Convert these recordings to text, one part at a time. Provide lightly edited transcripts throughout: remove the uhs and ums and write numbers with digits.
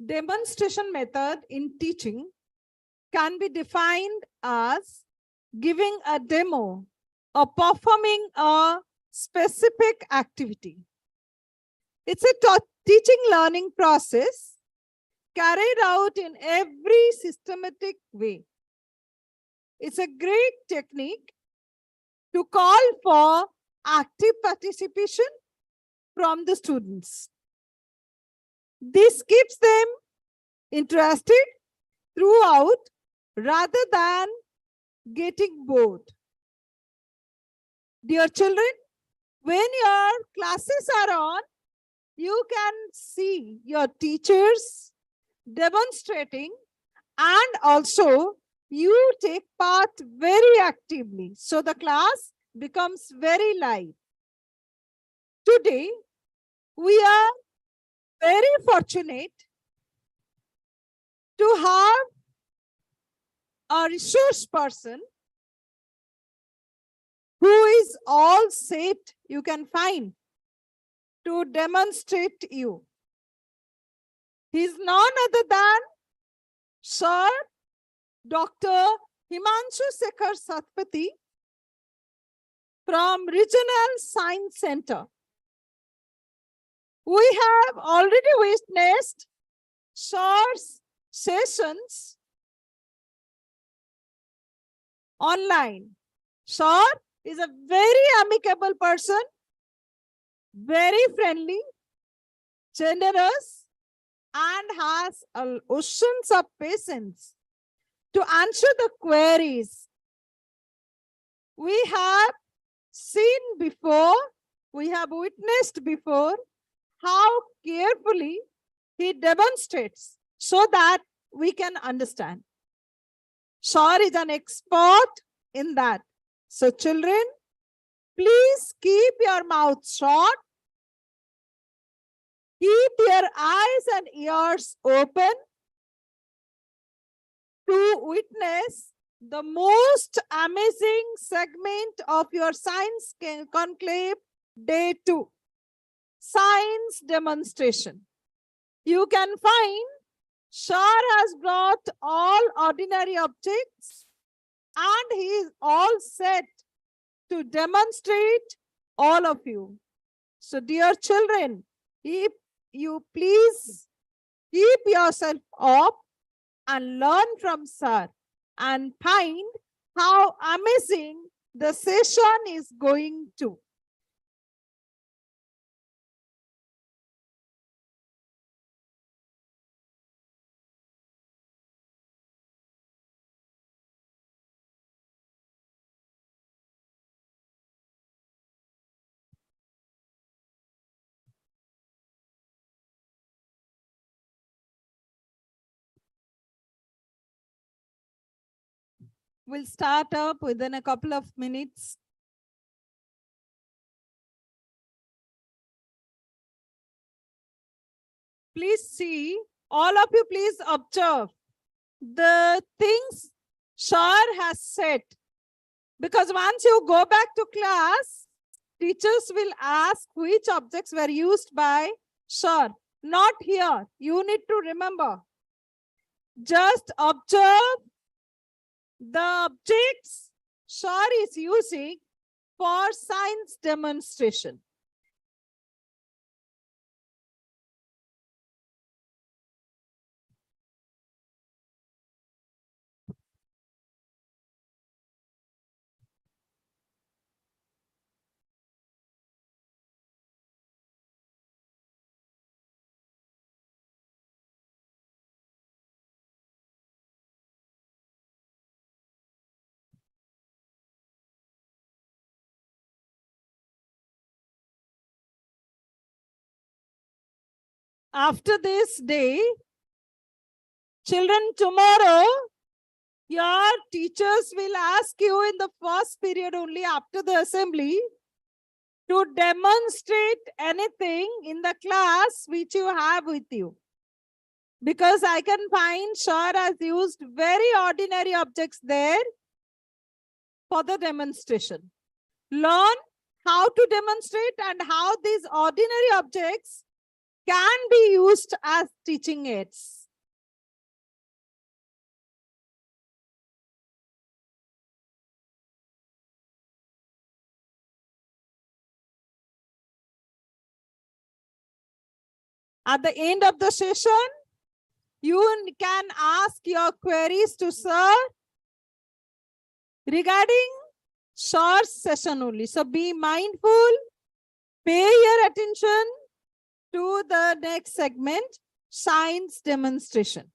Demonstration method in teaching can be defined as giving a demo or performing a specific activity. It's a teaching learning process carried out in every systematic way. It's a great technique to call for active participation from the students. This keeps them interested throughout rather than getting bored. Dear children, when your classes are on, you can see your teachers demonstrating, and also you take part very actively. So the class becomes very live. Today, we are very fortunate to have a resource person who is all set you can find to demonstrate you. He is none other than Sir Dr. Himanshu Sekhar Satpathy from Regional Science Center. We have already witnessed Sir's sessions online. Sir is a very amicable person, very friendly, generous, and has oceans of patience to answer the queries. We have seen before, we have witnessed before how carefully he demonstrates so that we can understand. Sir is an expert in that. So children, please keep your mouth shut. Keep your eyes and ears open to witness the most amazing segment of your Science Conclave Day 2, Science Demonstration. You can find Sir has brought all ordinary objects and he is all set to demonstrate all of you. So dear children, if you please keep yourself up and learn from Sir and find how amazing the session is going to. We'll start up within a couple of minutes. Please see, all of you please observe the things Sir has said. Because once you go back to class, teachers will ask which objects were used by Sir. Not here. You need to remember. Just observe the objects Sir is using for science demonstration. After this day, children, tomorrow, your teachers will ask you in the first period only after the assembly to demonstrate anything in the class which you have with you. Because I can find Sir has used very ordinary objects there for the demonstration. Learn how to demonstrate and how these ordinary objects can be used as teaching aids. At the end of the session, you can ask your queries to sir regarding short session only. So be mindful, pay your attention to the next segment, science demonstration.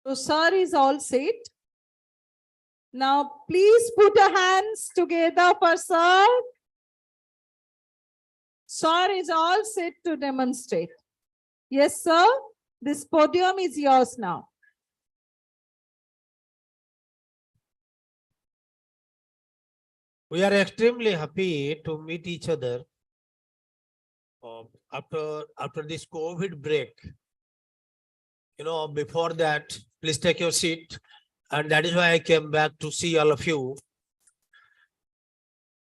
So sir is all set. Now please put your hands together for sir. Sir is all set to demonstrate. Yes, sir. This podium is yours now. We are extremely happy to meet each other after this COVID break. Before that, please take your seat. And that is why I came back to see all of you.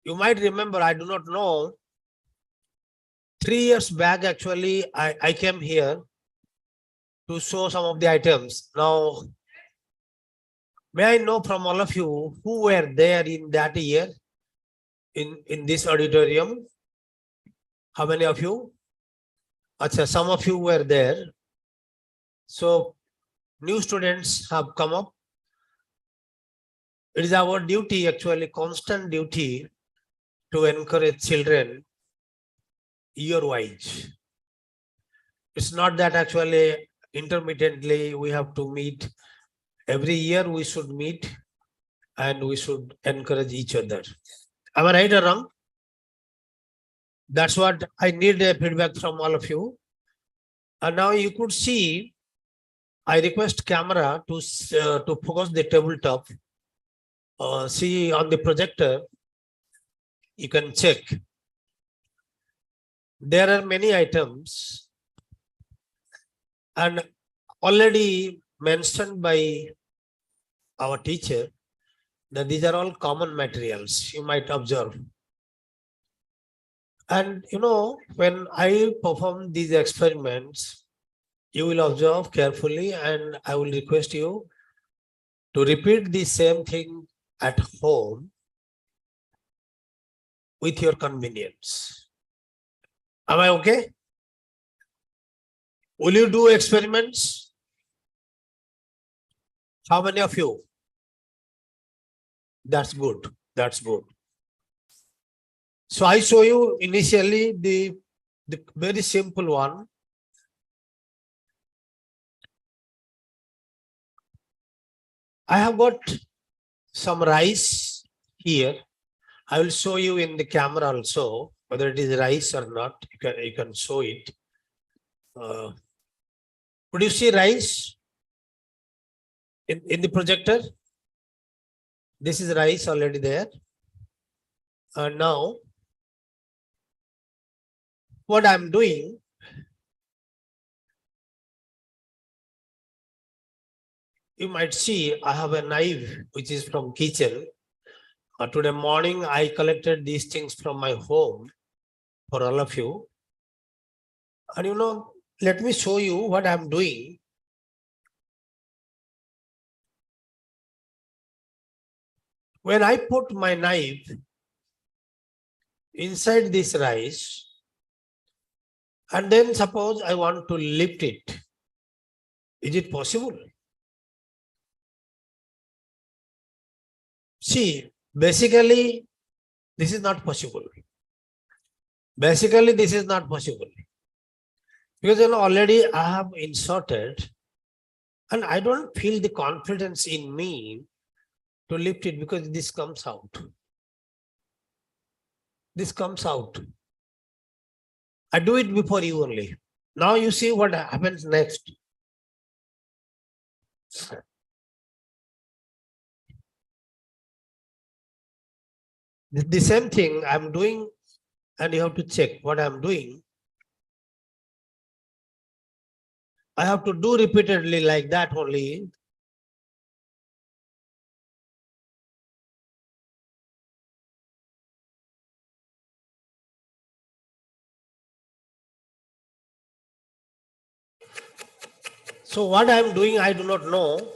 You might remember, I do not know, 3 years back, actually, I came here to show some of the items. Now, may I know from all of you who were there in that year in this auditorium? How many of you? Achha, some of you were there. So, new students have come up. It is our duty, actually, constant duty, to encourage children year-wise. It's not that actually intermittently we have to meet. Every year we should meet and we should encourage each other. Am I right or wrong? That's what I need a feedback from all of you. And now you could see, I request camera to focus the tabletop. See on the projector, you can check. There are many items and already mentioned by our teacher that these are all common materials, you might observe. And when I perform these experiments, you will observe carefully and I will request you to repeat the same thing at home with your convenience. Am I okay? Will you do experiments? How many of you? That's good. That's good. So I show you initially the very simple one. I have got some rice here. I will show you in the camera also whether it is rice or not. You can show it. Could you see rice in the projector? This is rice already there. And now, what I'm doing, you might see I have a knife which is from kitchen. Today morning, I collected these things from my home for all of you. And let me show you what I'm doing. When I put my knife inside this rice, and then suppose I want to lift it, is it possible? See, basically, this is not possible. Basically, this is not possible. Because already I have inserted and I don't feel the confidence in me to lift it because this comes out. This comes out. I do it before you only. Now you see what happens next. The same thing I'm doing, and you have to check what I'm doing. I have to do repeatedly like that only. So what I'm doing, I do not know.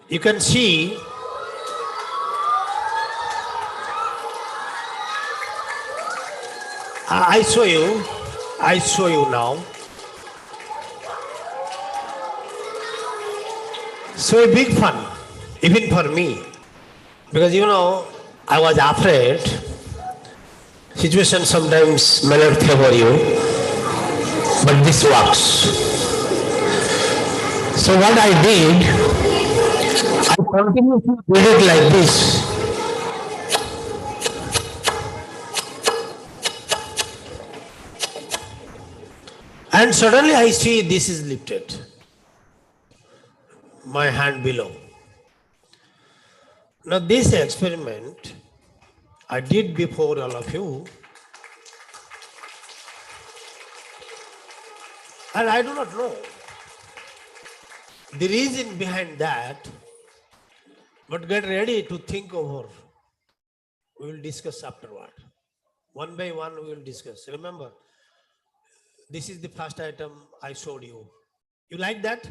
You can see I show you. I show you now. So a big fun, even for me, because I was afraid. Situation sometimes may not favor you, but this works. So what I did, I continue to do it like this. And suddenly I see this is lifted. My hand below. Now this experiment I did before all of you. And I do not know the reason behind that, but get ready to think over. We will discuss afterward. One by one we will discuss. Remember, this is the first item I showed you. You like that?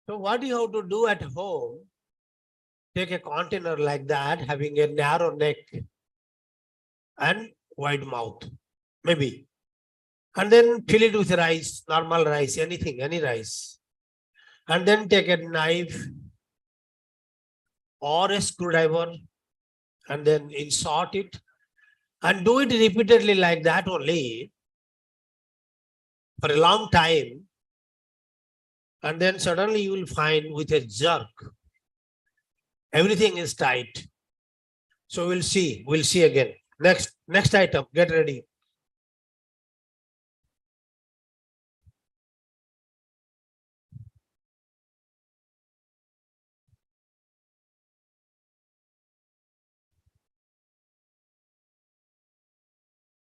So what you have to do at home, take a container like that, having a narrow neck and wide mouth, maybe. And then fill it with rice, normal rice, anything, any rice. And then take a knife or a screwdriver and then insert it and do it repeatedly like that only for a long time. And then suddenly you will find with a jerk, everything is tight. So we'll see again. Next item, get ready.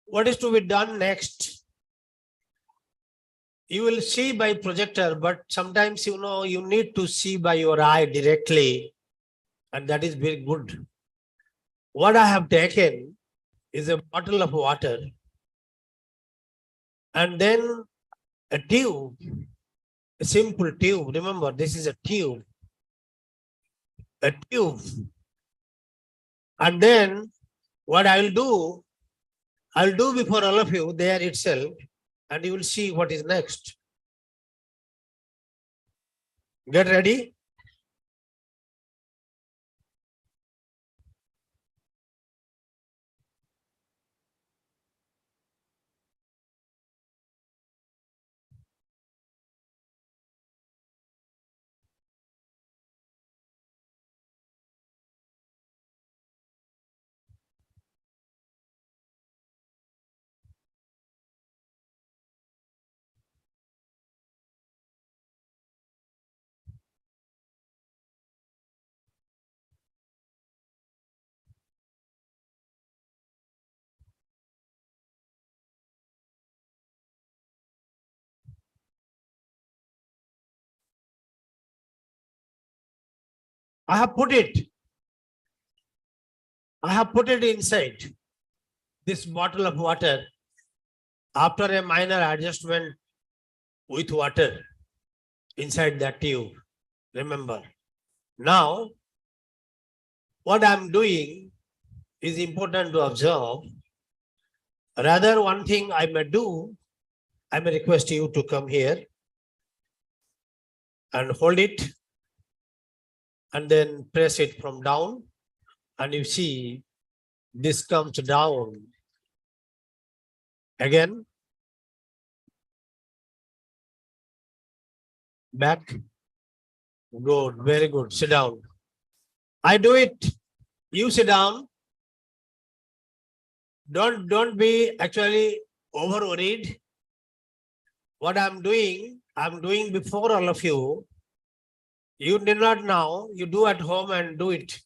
What is to be done next? You will see by projector, but sometimes you need to see by your eye directly, and that is very good. What I have taken is a bottle of water and then a tube, a simple tube. Remember, this is a tube. And then what I will do, I'll do before all of you there itself, and you will see what is next. Get ready. I have put it inside this bottle of water after a minor adjustment with water inside that tube. Remember, now what I'm doing is important to observe. Rather, one thing I may do, I may request you to come here and hold it and then press it from down, and you see this comes down again, back. Good, very good. Sit down. I do it. You sit down. Don't be actually over worried. What I'm doing before all of you. You did not know. You do at home and do it.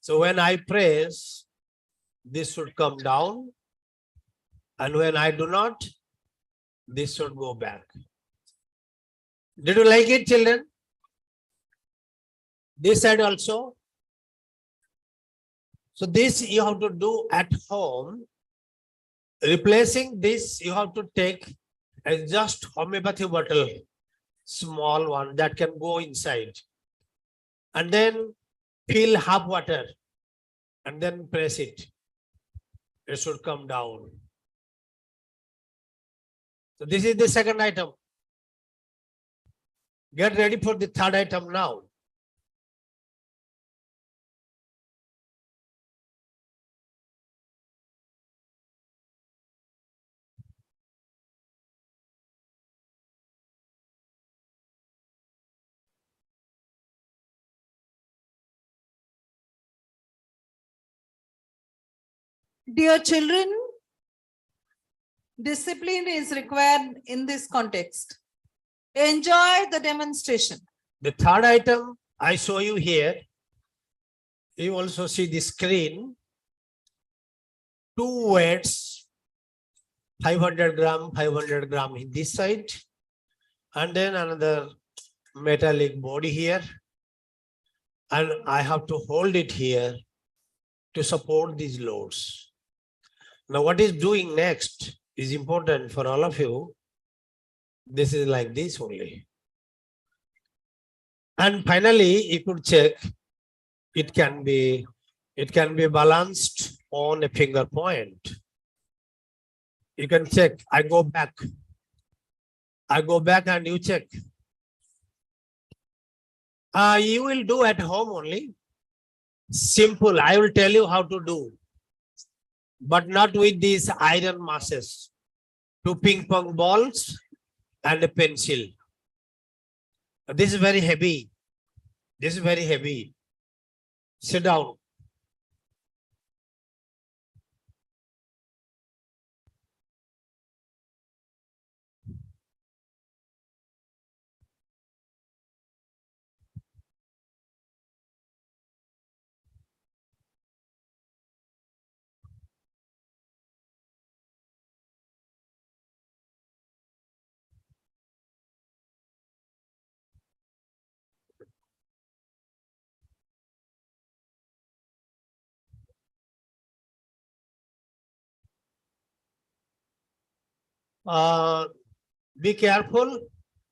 So when I press, this should come down. And when I do not, this should go back. Did you like it, children? This side also. So this you have to do at home. Replacing this, you have to take a just homeopathy bottle, small one that can go inside. And then fill half water and then press it. it should come down. So this is the second item. Get ready for the third item now. Dear children, discipline is required in this context. Enjoy the demonstration. The third item I show you here, you also see the screen. 2 weights, 500 gram in this side, and then another metallic body here. And I have to hold it here to support these loads. Now, what is doing next is important for all of you. This is like this only. And finally, you could check, it can be balanced on a finger point. You can check. I go back and you check. You will do at home only. Simple. I will tell you how to do, but not with these iron masses. 2 ping pong balls and a pencil. This is very heavy. This is very heavy. Sit down. Be careful.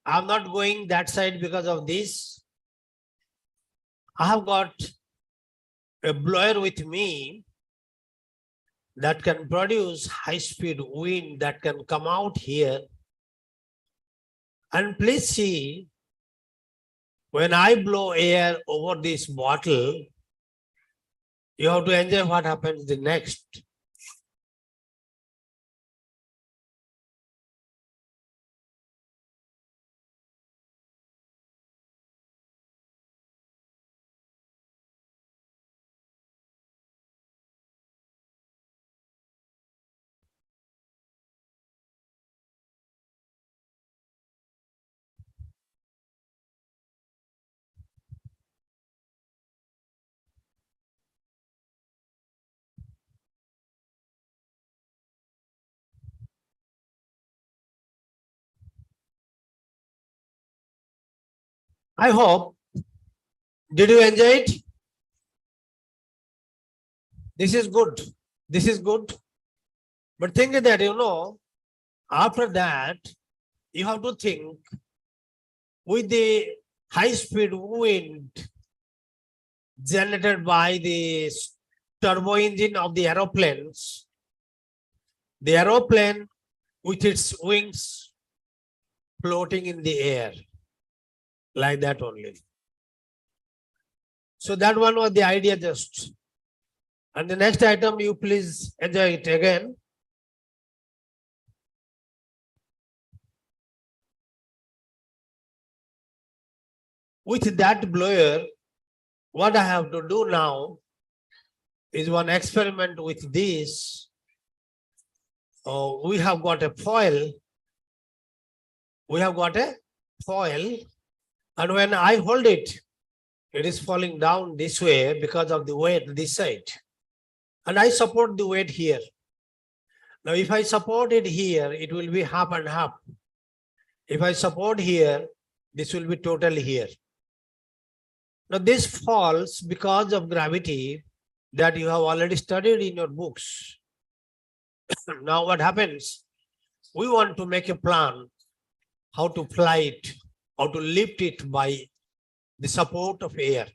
I'm not going that side because of this. I have got a blower with me that can produce high-speed wind that can come out here. And please see, when I blow air over this bottle, you have to enjoy what happens the next. I hope. Did you enjoy it? This is good. This is good. But think that, after that, you have to think with the high-speed wind generated by the turbo engine of the aeroplane with its wings floating in the air, like that only. So that one was the idea just. And the next item, you please enjoy it again. With that blower, what I have to do now is one experiment with this. We have got a foil. And when I hold it, it is falling down this way because of the weight this side. And I support the weight here. Now, if I support it here, it will be half and half. If I support here, this will be totally here. Now, this falls because of gravity that you have already studied in your books. Now, what happens? We want to make a plan how to fly it, how to lift it by the support of air.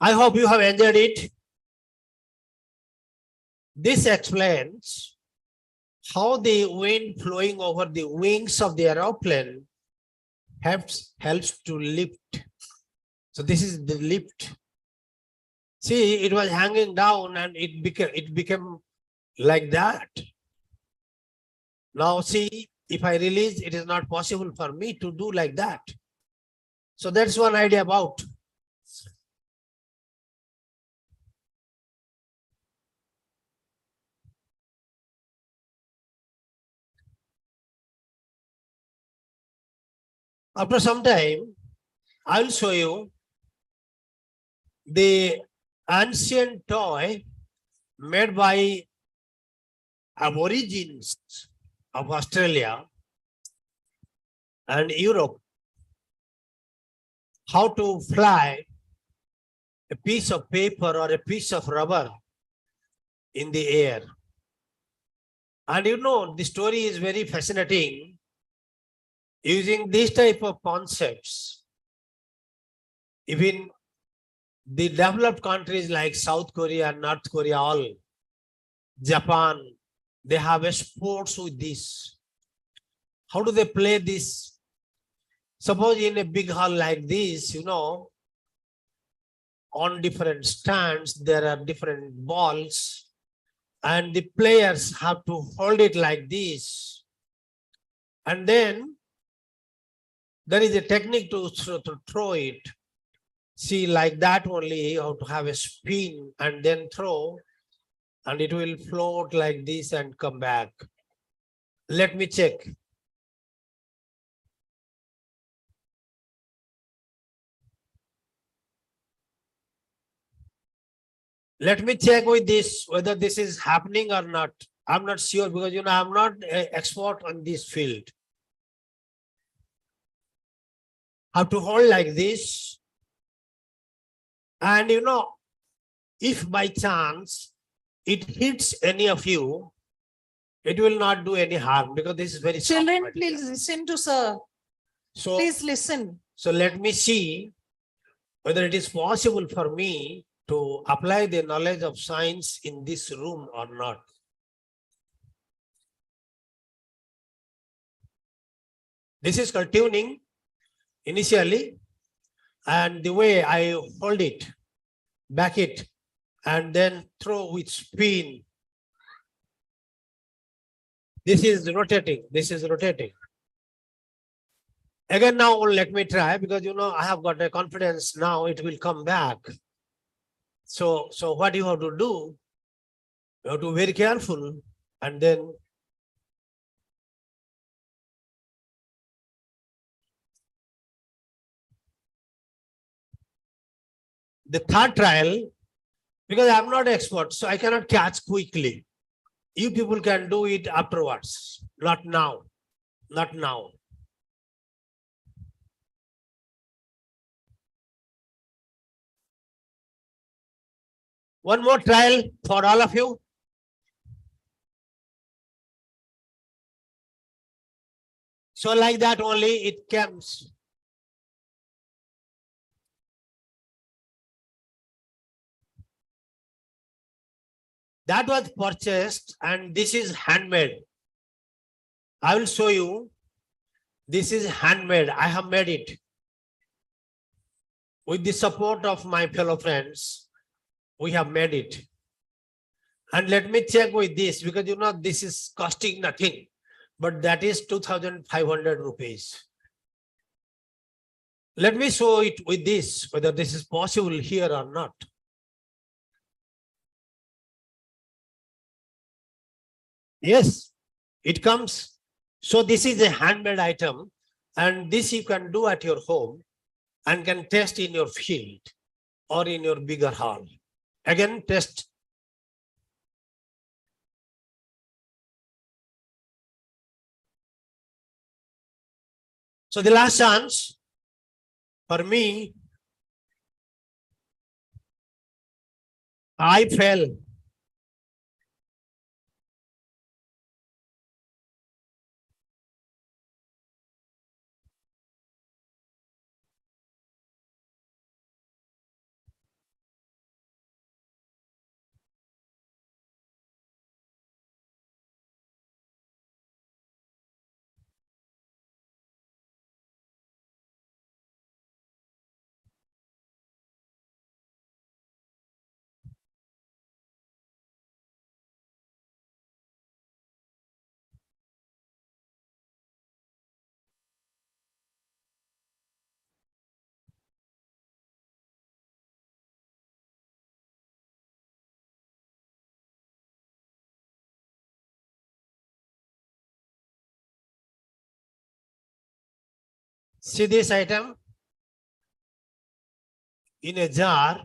I hope you have enjoyed it. This explains how the wind flowing over the wings of the aeroplane helps to lift. So this is the lift. See, it was hanging down and it became like that. Now see, if I release, it is not possible for me to do like that. So that's one idea about. After some time, I will show you the ancient toy made by aborigines of Australia and Europe, how to fly a piece of paper or a piece of rubber in the air. And you know, the story is very fascinating. Using these type of concepts, even the developed countries like South Korea, North Korea, all, Japan, they have a sports with this. How do they play this? Suppose in a big hall like this, you know, on different stands, there are different balls, and the players have to hold it like this. And then there is a technique to throw it. See, like that only, you have to have a spin and then throw, and it will float like this and come back. Let me check. Let me check with this, whether this is happening or not. I'm not sure because, you know, I'm not an expert on this field. Have to hold like this. And, you know, if by chance it hits any of you, it will not do any harm because this is very soft Children, material. please listen to sir. So, Please listen. so let me see whether it is possible for me to apply the knowledge of science in this room or not. This is called tuning initially, and the way I hold it, back it, and then throw with spin. This is rotating. This is rotating. Again, now let me try because, you know, I have got a confidence now it will come back. So what you have to do, you have to be very careful, and then the third trial, because I'm not expert, so I cannot catch quickly. You people can do it afterwards, not now, not now. One more trial for all of you. So like that only it comes. That was purchased and this is handmade. I will show you. This is handmade. I have made it. With the support of my fellow friends, we have made it. And let me check with this because, you know, this is costing nothing, but that is 2,500 rupees. Let me show it with this, whether this is possible here or not. Yes, it comes. So this is a handmade item, and this you can do at your home and can test in your field or in your bigger hall. Again, test. So the last chance for me, I fell. See this item? In a jar,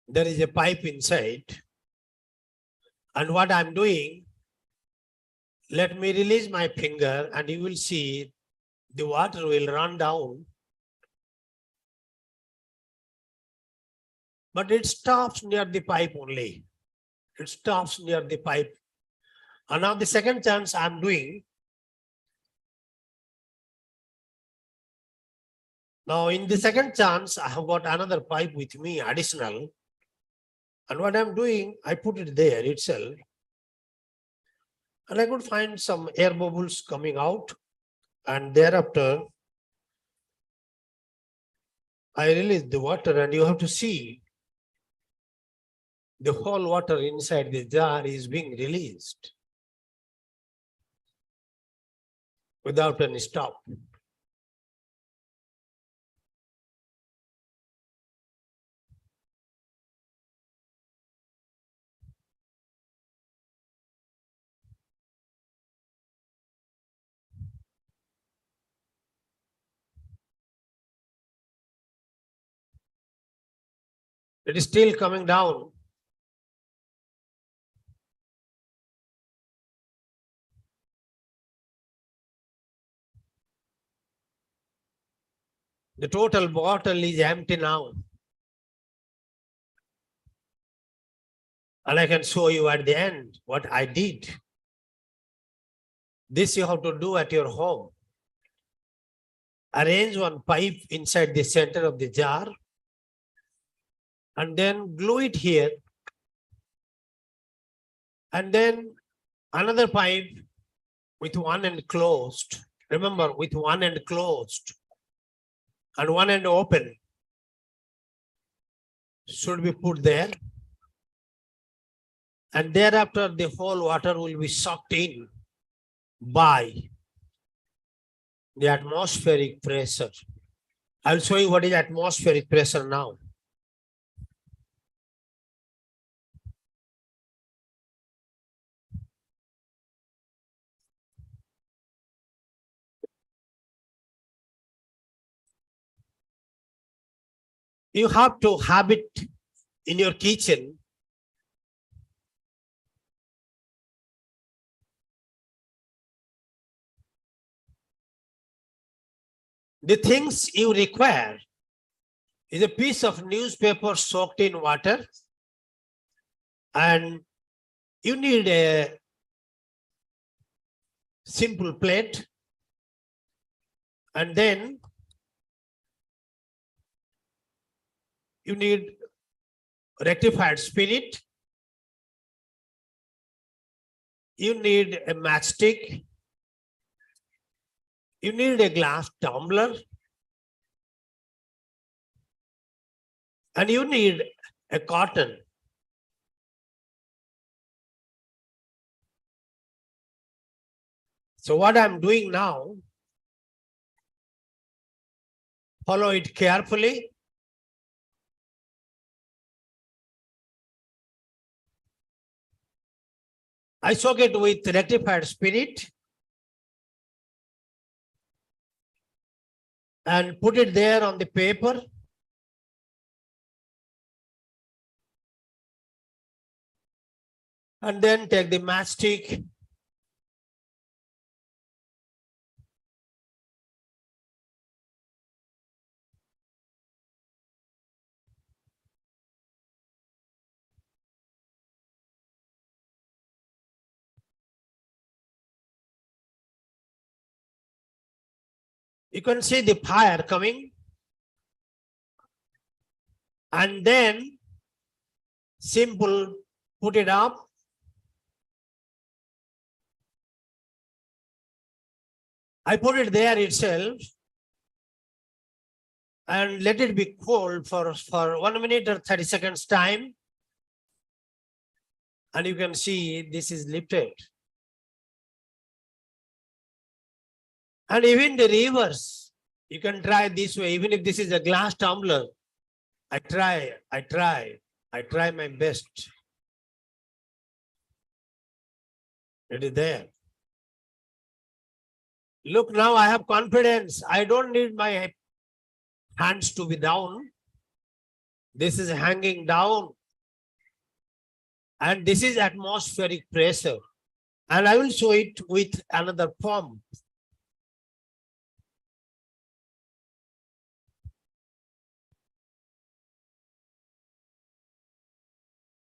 there is a pipe inside. And what I'm doing, let me release my finger and you will see the water will run down. But it stops near the pipe only. It stops near the pipe. And now the second chance I'm doing. Now in the second chance, I have got another pipe with me, additional. And what I'm doing, I put it there itself. And I could find some air bubbles coming out. And thereafter, I release the water and you have to see the whole water inside the jar is being released without any stop. It is still coming down. The total bottle is empty now. And I can show you at the end what I did. This you have to do at your home. Arrange one pipe inside the center of the jar and then glue it here. And then another pipe with one end closed. Remember, with one end closed and one end open should be put there. And thereafter, the whole water will be sucked in by the atmospheric pressure. I'll show you what is atmospheric pressure now. You have to have it in your kitchen. The things you require is a piece of newspaper soaked in water, and you need a simple plate, and then you need rectified spirit, you need a matchstick, you need a glass tumbler, and you need a cotton. So what I'm doing now, follow it carefully. I soak it with rectified spirit and put it there on the paper. And then take the matchstick you can see the fire coming, and then simple put it up. I put it there itself and let it be cold for 1 minute or 30 seconds time. And you can see this is lifted. And even the reverse, you can try this way. Even if this is a glass tumbler, I try my best. It is there. Look, now I have confidence. I don't need my hands to be down. This is hanging down. And this is atmospheric pressure. And I will show it with another pump.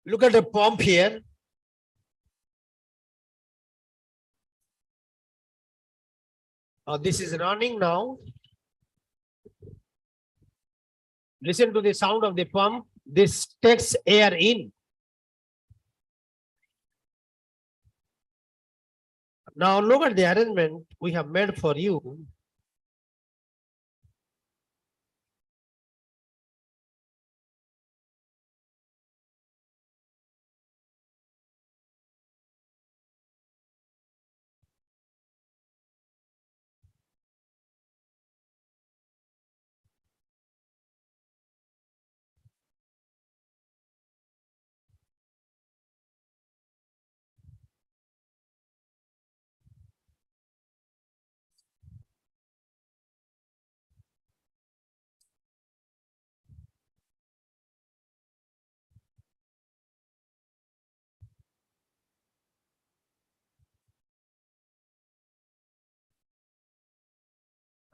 Look at the pump here. This is running now. Listen to the sound of the pump. This takes air in. Now look at the arrangement we have made for you.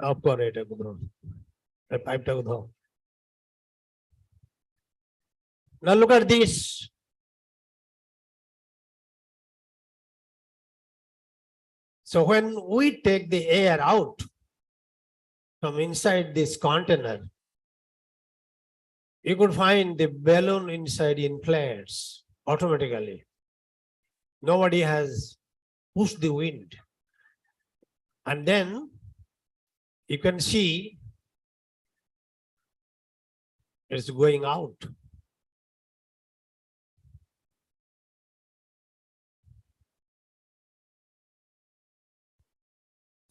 Operator, pipe. Now look at this. So when we take the air out from inside this container, you could find the balloon inside inflates automatically. Nobody has pushed the wind. And then you can see it's going out.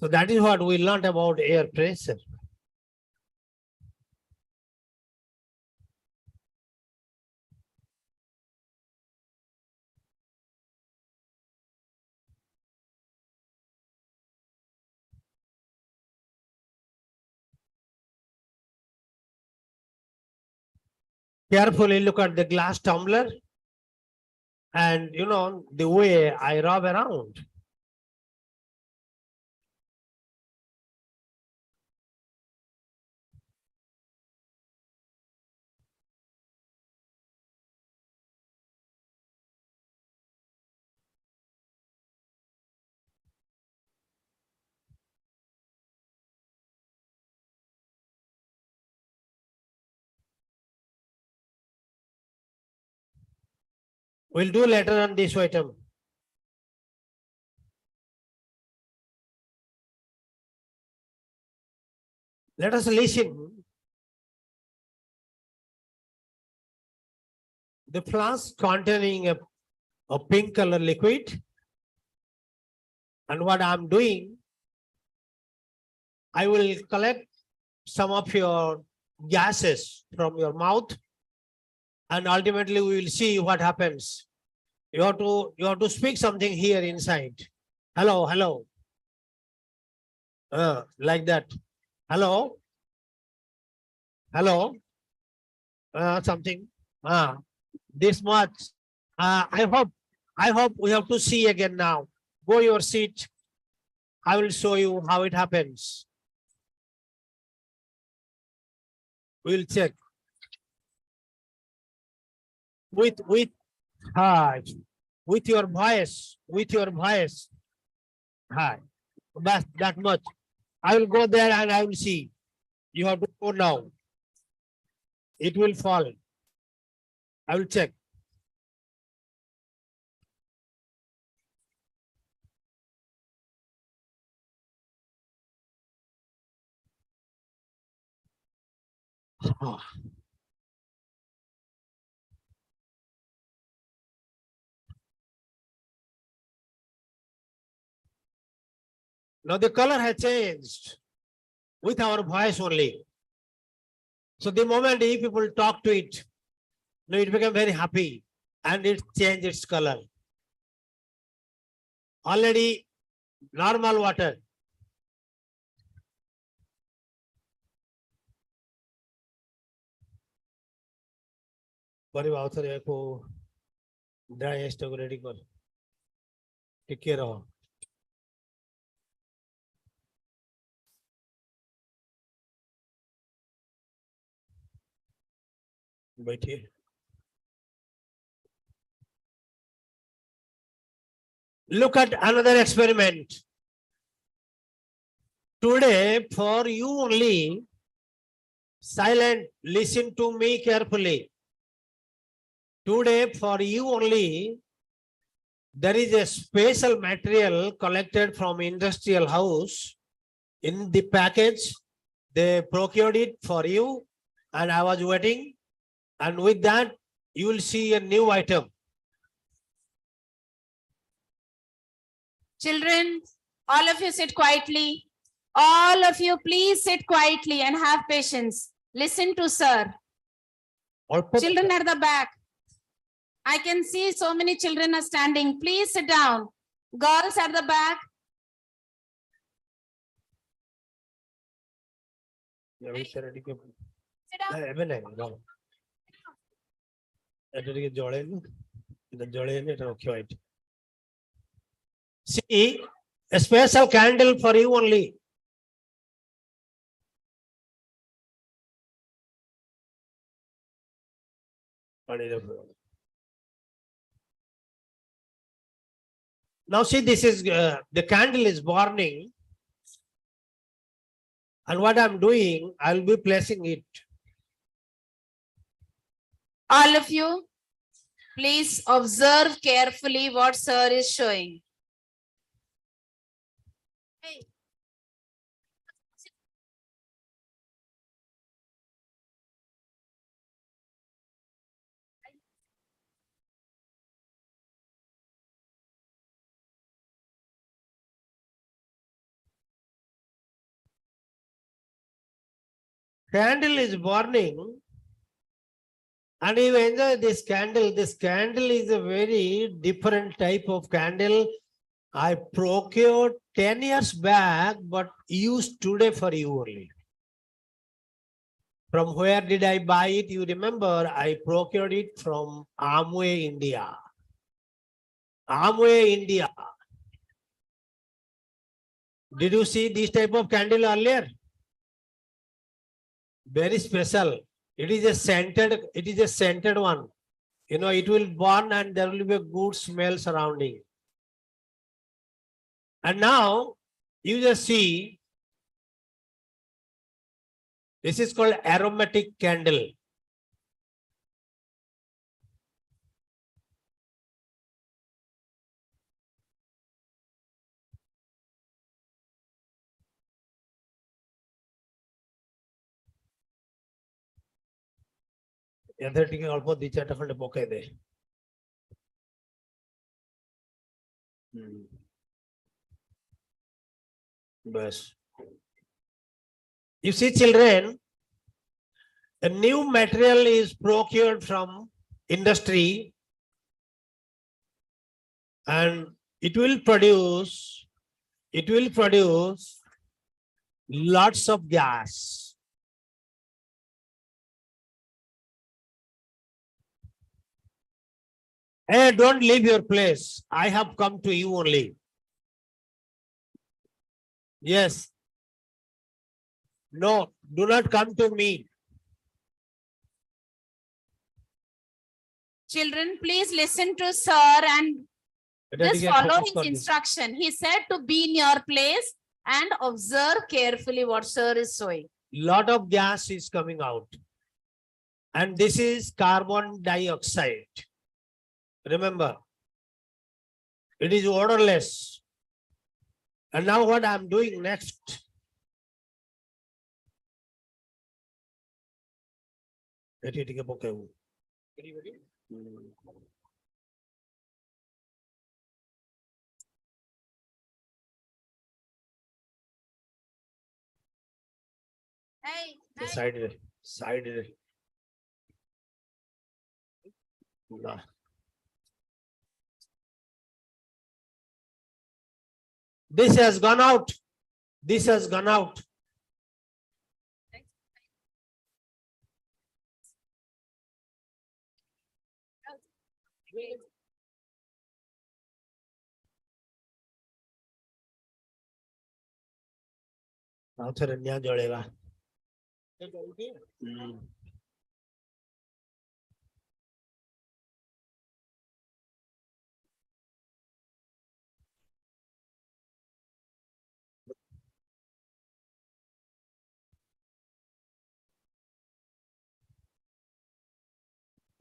So that is what we learned about air pressure. Carefully look at the glass tumbler and the way I rub around. We'll do later on this item. Let us listen. The flask containing a pink color liquid. And what I'm doing, I will collect some of your gases from your mouth. And ultimately we will see what happens. You have to speak something here inside. Hello, hello. Like that. Hello. Hello. Something. This much. I hope we have to see again now. Go your seat. I will show you how it happens. We'll check. With your voice. Hi. That much. I will go there and I will see. You have to go now. It will fall. I will check. Now the color has changed with our voice only. So the moment if people talk to it, it became very happy and it changed its color. Already normal water परिवार आउथरे को dry stock ready कर टिके रहो बैठिए look at another experiment today for you only silent listen to me carefully today for you only there is a special material collected from industrial house in the package they procured it for you and I was waiting and with that you will see a new item. Children, all of you sit quietly. All of you, please sit quietly and have patience. Listen to sir. Children at the back. I can see so many children are standing. Please sit down. Girls at the back. Sit down. See, a special candle for you only. Now see, this is the candle is burning. And what I'm doing, I'll be placing it. All of you, please observe carefully what sir is showing. Hey. Candle is burning. And you enjoy this candle. This candle is a very different type of candle. I procured 10 years back, but used today for you only. From where did I buy it? You remember, I procured it from Amway, India. Amway, India. Did you see this type of candle earlier? Very special. It is a scented one. You know, it will burn and there will be a good smell surrounding. And now you just see, this is called aromatic candle. You see, children, a new material is procured from industry and it will produce lots of gas. Hey, don't leave your place. I have come to you only. Yes. No, do not come to me. Children, please listen to sir and just follow his instruction. He said to be in your place and observe carefully what sir is showing. Lot of gas is coming out. And this is carbon dioxide. Remember, it is odorless. And now what I'm doing next? Hey, Side. Nah. This has gone out. This has gone out. ଥରେ ନିଆଁ ଜଳେଇବା।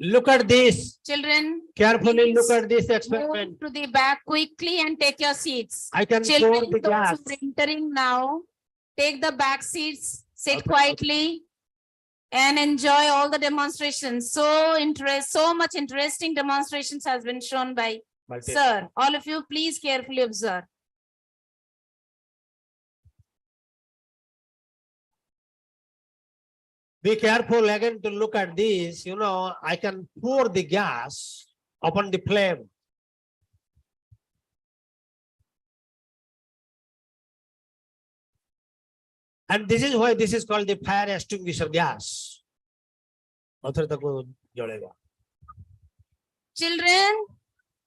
Look at this. Children, Carefully look please at this move experiment. to the back quickly and take your seats. I can pour Children, the those gas. who are entering now, take the back seats, sit Okay. quietly, and enjoy all the demonstrations. So much interesting demonstrations has been shown by sir. All of you, please carefully observe. Be careful again to look at this. You know, I can pour the gas upon the flame. And this is why this is called the fire extinguisher gas. Children,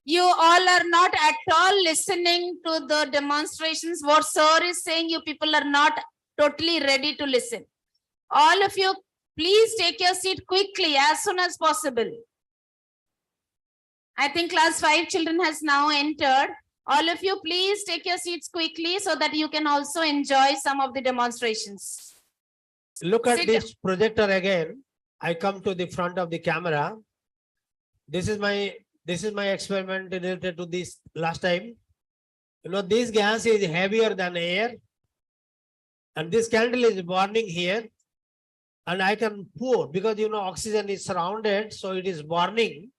you all are not at all listening to the demonstrations. What sir is saying, you people are not totally ready to listen. All of you, please take your seat quickly as soon as possible. I think class 5 children has now entered. All of you, please take your seats quickly so that you can also enjoy some of the demonstrations. Look at Sit this projector again. I come to the front of the camera. This is my experiment related to this last time. You know, this gas is heavier than air. And this candle is burning here. And I can pour because, you know, oxygen is surrounded. So it is burning.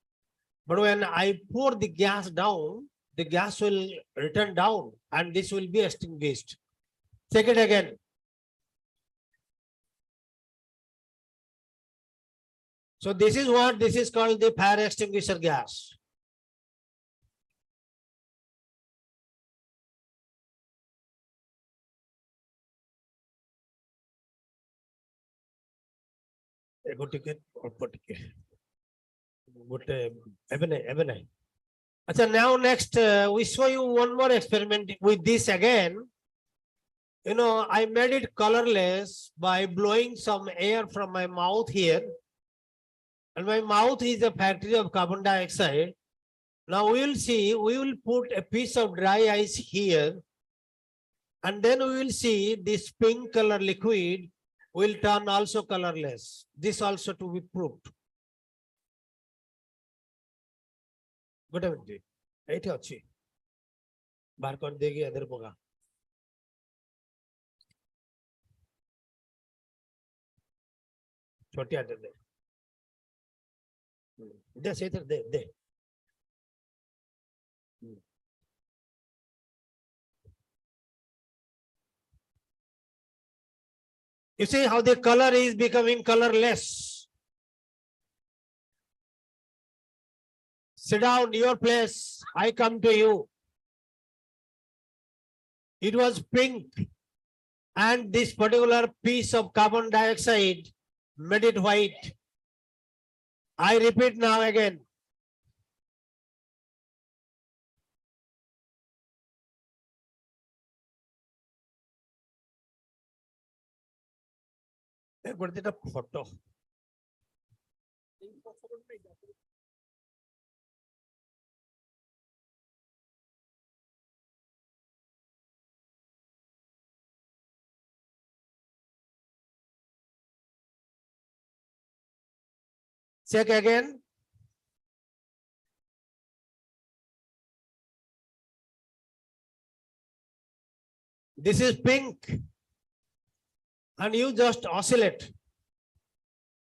But when I pour the gas down, the gas will return down and this will be extinguished. Check it again. So this is what this is called the fire extinguisher gas. Now next we show you one more experiment with this again. You know, I made it colorless by blowing some air from my mouth here. And my mouth is a factory of carbon dioxide. Now we will see, we will put a piece of dry ice here. And then we will see this pink color liquid will turn also colorless. This also to be proved. Good evening. Eight achi. Barcode degi other boga. Choti aate de. De say de. You see how the color is becoming colorless. Sit down your place. I come to you. It was pink. And this particular piece of carbon dioxide made it white. I repeat now again. A photo. Check again. This is pink. And you just oscillate.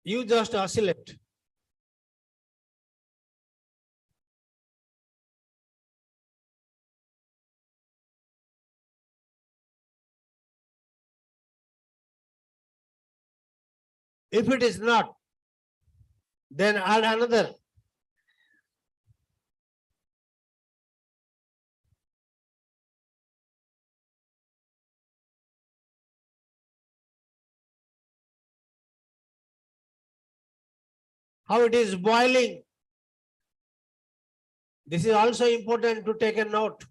You just oscillate. If it is not, then add another. How it is boiling. This is also important to take a note.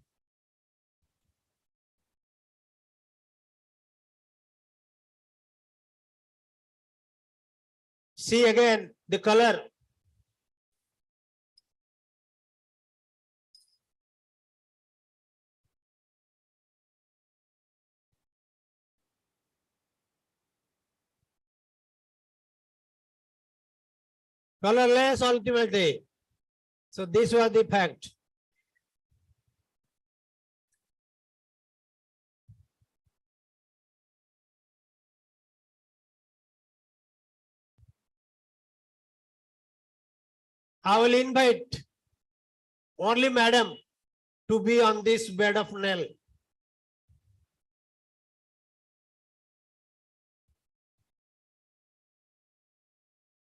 See again the color. Colorless ultimately. So this was the fact. I will invite only madam to be on this bed of nail.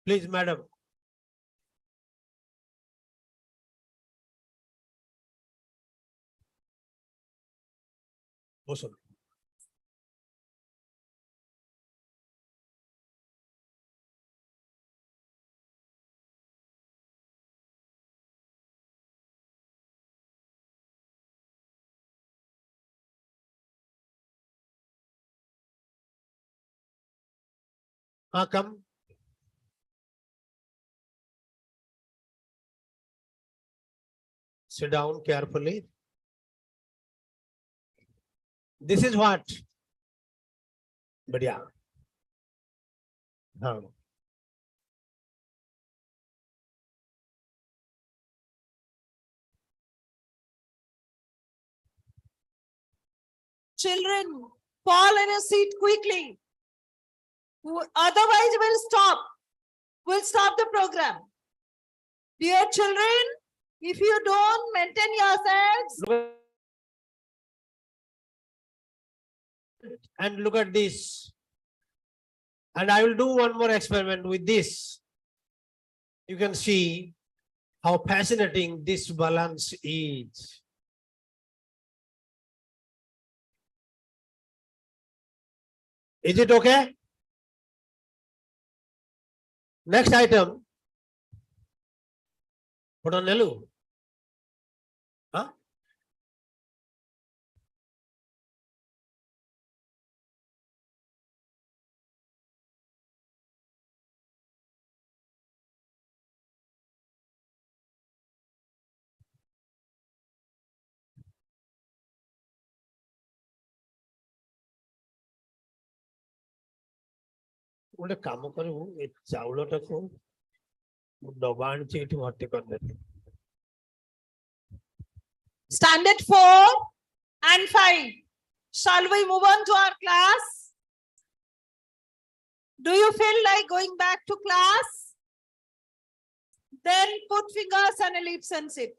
Please, madam. Awesome. Come. Sit down carefully. This is what? But yeah. Children, fall in a seat quickly. Otherwise, we'll stop the program. Dear children, if you don't maintain yourselves, And look at this. And I will do one more experiment with this. You can see how fascinating this balance is. Is it okay? Next item. Put on Nelu. Huh? ଗୋଟେ କାମ କରିବୁ ଏ ଚାଉଳଟାକୁ ଡବା ଆଣିଛି ଏଠି ଭର୍ତ୍ତି କରିଦେବି. standard 4 and 5. Shall we move on to our class? Do you feel like going back to class? Then put fingers on your lips and sit.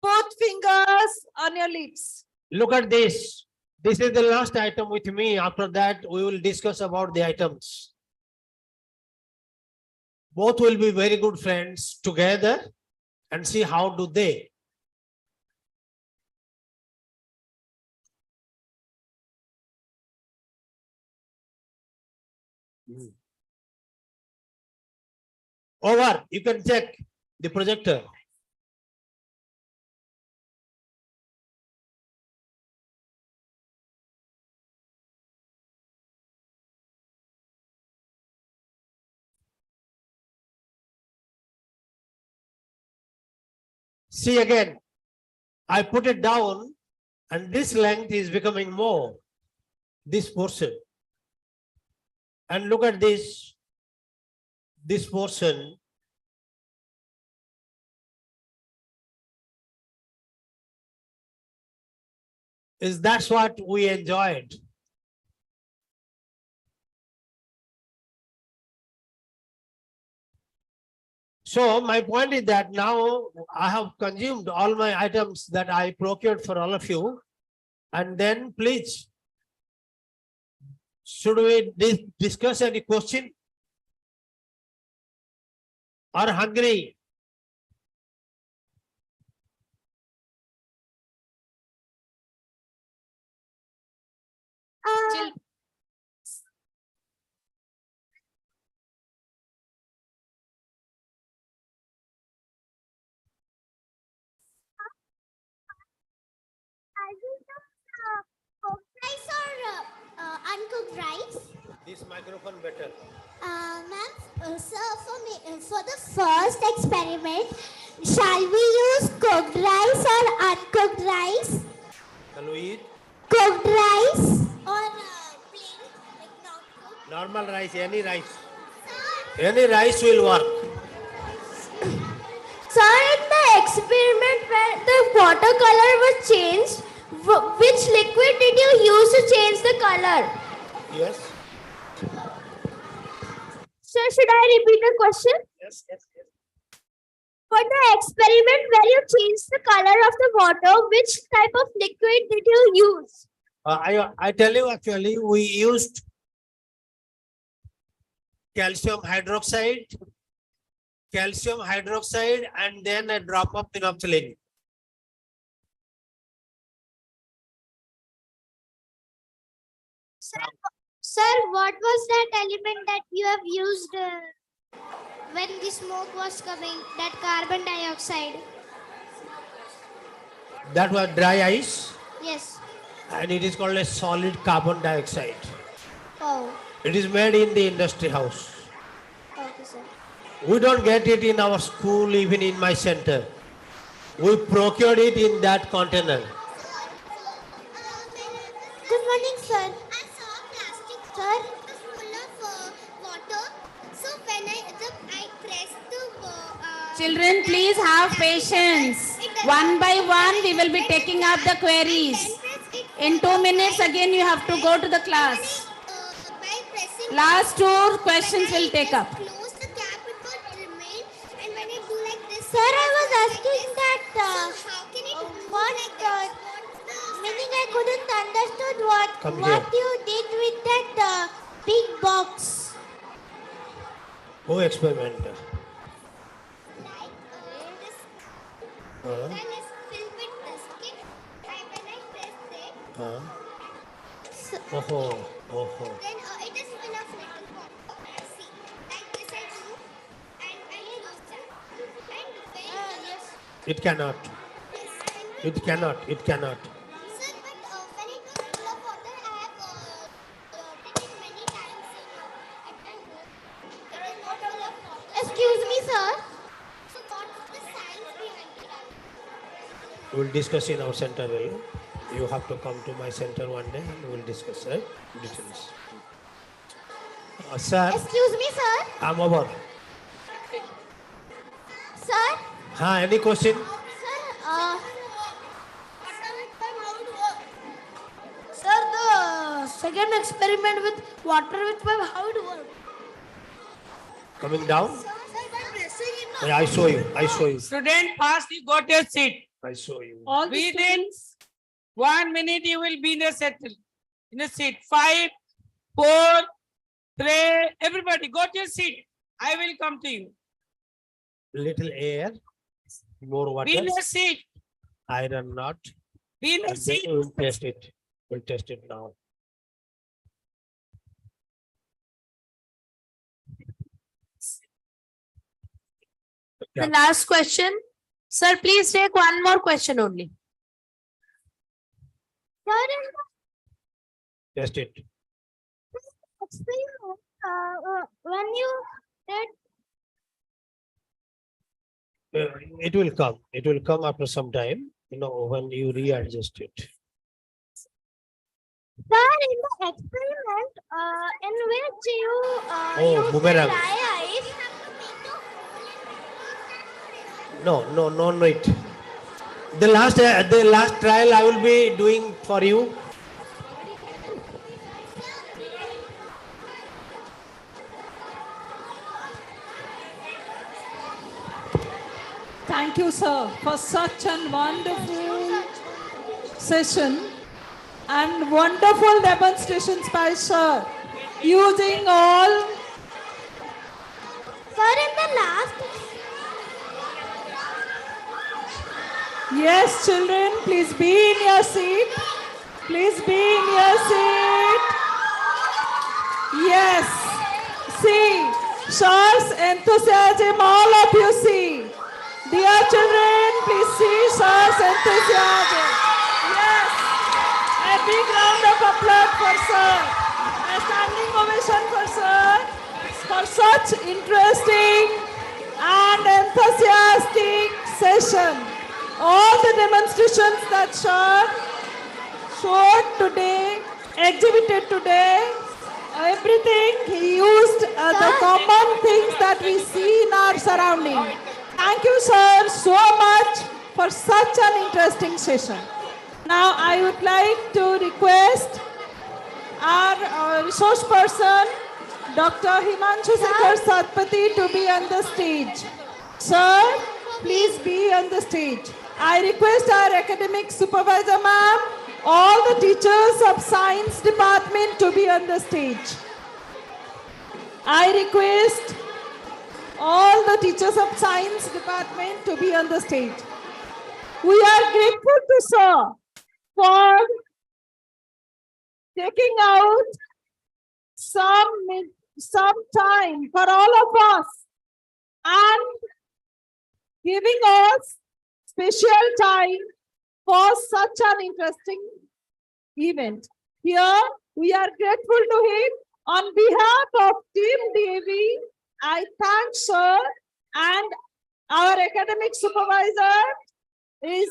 Put fingers on your lips. Look at this. This is the last item with me. After that, we will discuss about the items. Both will be very good friends together and see how do they. Over. You can check the projector. See again, I put it down and this length is becoming more, this portion. And look at this portion. That's what we enjoyed. So my point is that now I have consumed all my items that I procured for all of you. And then please, should we discuss any question? Or hungry? Chil- Cooked rice or uncooked rice? This microphone better. Ma'am, sir, for the first experiment, shall we use cooked rice or uncooked rice? Shall we eat? Cooked rice or plain, like not cooked? Normal rice, any rice. Any rice will work. Sir, in the experiment where the water color was changed, which liquid did you use to change the color? Yes. Sir, should I repeat the question? Yes. For the experiment where you changed the color of the water, which type of liquid did you use? I tell you, actually, we used calcium hydroxide, and then a drop of phenolphthalein. Sir, what was that element that you have used when the smoke was coming, that carbon dioxide? That was dry ice, Yes. and it is called a solid carbon dioxide. Oh, It is made in the industry house. okay, sir. We don't get it in our school, even in my center. We procured it in that container. Good morning, sir. I saw plastic, sir. It was full of water. So when I pressed the Children, please have patience. One by one, we will be taking up the queries. In 2 minutes, again, you have to go to the class. by pressing Last 2 questions will take up. close the cap, it would remain. And when I do like this, sir, I was asking that. How can it what like that? Meaning I couldn't understood Come what here. you did with that big box. Who experiment? Like this pen is filled with this. Okay, when I press it, then it is full of little water. See, like this I do, and I close that. And when yes. It cannot. It cannot. Sir, but when it was full of water, I have did it many times at my home. It is not full of water. Excuse me, sir. So what's the science behind it? We'll discuss in our center. You have to come to my center one day and we'll discuss, right? Details. Sir, Excuse me, sir. I'm over. Sir. Any question? Sir, Sir, the second experiment with water with pipe, how it works? Coming down? Yeah, I show you. Student, first you got your seat. I show you. All the Within students, 1 minute you will be in a seat. 5, 4, 3, everybody got your seat. I will come to you. Little air, more water. Be in a seat. Iron not. Be in a And then seat. we'll test it. We'll test it now. The last question. Sir, please take one more question only. Sir, Test it. when you did It will come. It will come after some time, when you readjust it. Sir, in the experiment in which you use boomerang. the dry ice, No, it. The last trial I will be doing for you. thank you, sir, for such a wonderful session and wonderful demonstrations by sir, using all. sir, in the last Yes, children, please be in your seat. Please be in your seat. Yes. See, sir's enthusiasm, all of you see. Dear children, please see sir's enthusiasm. Yes. applaud for sir. A standing ovation for sir for such interesting and enthusiastic session. All the demonstrations that sir showed today, exhibited today, everything he used the common things that we see in our surrounding. Thank you, sir, so much for such an interesting session. Now, I would like to request our resource person, Dr. Himanshu Sekhar Satpathy, to be on the stage. Sir, please be on the stage. I request our academic supervisor, ma'am, all the teachers of science department to be on the stage. I request all the teachers of science department to be on the stage. We are grateful to sir for taking out some time for all of us and giving us special time for such an interesting event. Here, we are grateful to him. On behalf of Team DAV, I thank sir, and our academic supervisor is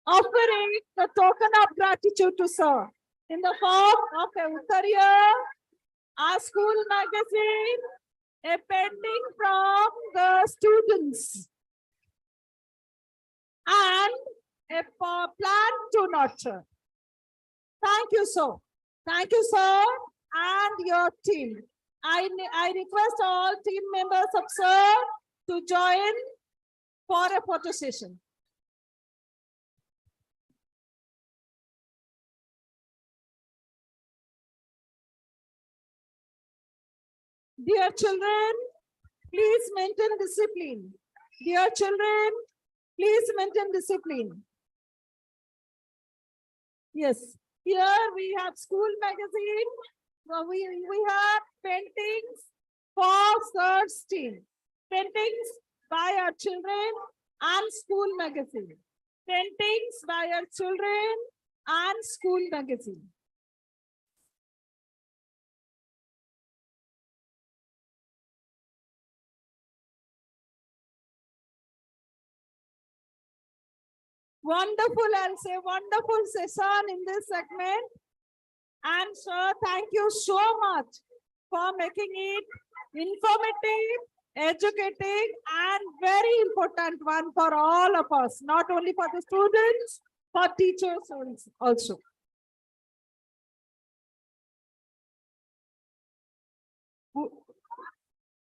offering the token of gratitude to sir in the form of a Uttariya, a school magazine, a painting from the students, and a plant to nurture. Thank you, sir. Thank you, sir, and your team. I request all team members of sir to join for a photo session. Dear children, please maintain discipline. Dear children, please maintain discipline. Yes, here we have school magazine. We have paintings for sir's team. Paintings by our children and school magazine. Paintings by our children and school magazine. Wonderful, I'll say wonderful session in this segment. And sir, thank you so much for making it informative, educating, and very important one for all of us, not only for the students, for teachers also.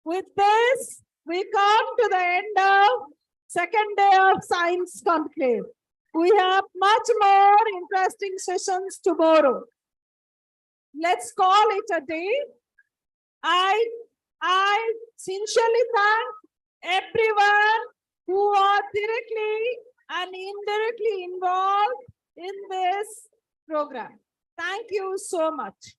With this, we come to the end of second day of Science Conclave. We have much more interesting sessions tomorrow. Let's call it a day. I sincerely thank everyone who are directly and indirectly involved in this program. Thank you so much.